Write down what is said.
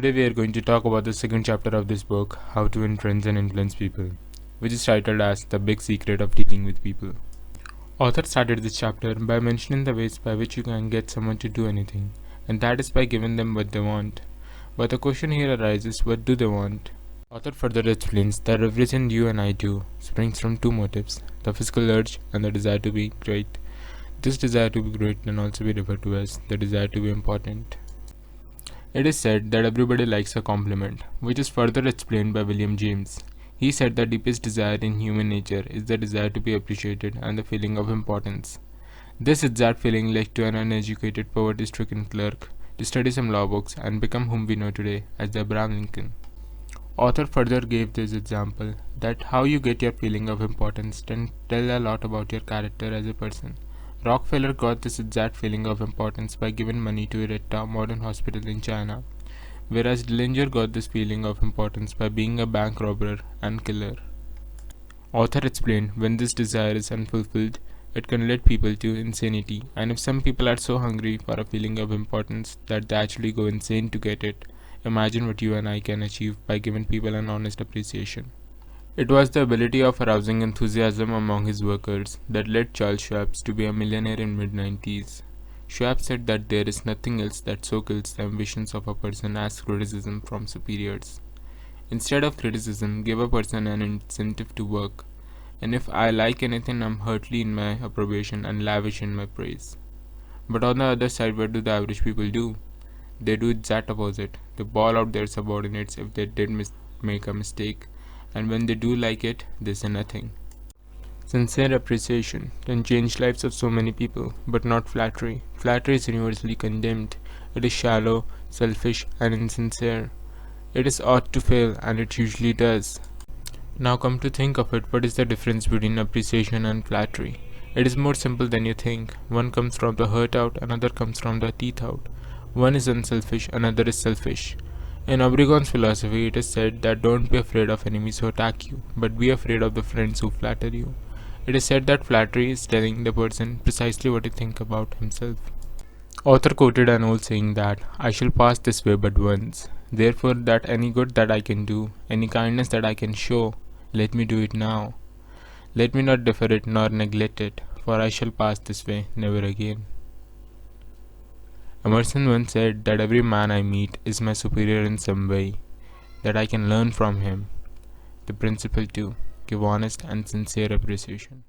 Today we are going to talk about the second chapter of this book, How to Win Friends and Influence People, which is titled as The Big Secret of Dealing with People. Author started this chapter by mentioning the ways by which you can get someone to do anything, and that is by giving them what they want. But the question here arises, what do they want? Author further explains that everything you and I do springs from two motives, the physical urge and the desire to be great. This desire to be great can also be referred to as the desire to be important. It is said that everybody likes a compliment, which is further explained by William James. He said the deepest desire in human nature is the desire to be appreciated and the feeling of importance. This exact feeling led to an uneducated, poverty-stricken clerk to study some law books and become whom we know today as the Abraham Lincoln. Author further gave this example that how you get your feeling of importance can tell a lot about your character as a person. Rockefeller got this exact feeling of importance by giving money to erect a modern hospital in China, whereas Dillinger got this feeling of importance by being a bank robber and killer. Author explained when this desire is unfulfilled, it can lead people to insanity, and if some people are so hungry for a feeling of importance that they actually go insane to get it, imagine what you and I can achieve by giving people an honest appreciation. It was the ability of arousing enthusiasm among his workers that led Charles Schwab to be a millionaire in mid-90s. Schwab said that there is nothing else that so kills the ambitions of a person as criticism from superiors. Instead of criticism, give a person an incentive to work, and if I like anything, I'm hearty in my approbation and lavish in my praise. But on the other side, what do the average people do? They do exact opposite. They bawl out their subordinates if they did make a mistake, and when they do like it, they say nothing. Sincere appreciation can change lives of so many people, but not flattery. Flattery is universally condemned. It is shallow, selfish, and insincere. It is ought to fail, and it usually does. Now come to think of it, what is the difference between appreciation and flattery? It is more simple than you think. One comes from the heart out, another comes from the teeth out. One is unselfish, another is selfish. In Obregon's philosophy, it is said that don't be afraid of enemies who attack you, but be afraid of the friends who flatter you. It is said that flattery is telling the person precisely what he thinks about himself. Author quoted an old saying that, I shall pass this way but once. Therefore, that any good that I can do, any kindness that I can show, let me do it now. Let me not defer it nor neglect it, for I shall pass this way never again. Emerson once said that every man I meet is my superior in some way, that I can learn from him. The principle 2, give honest and sincere appreciation.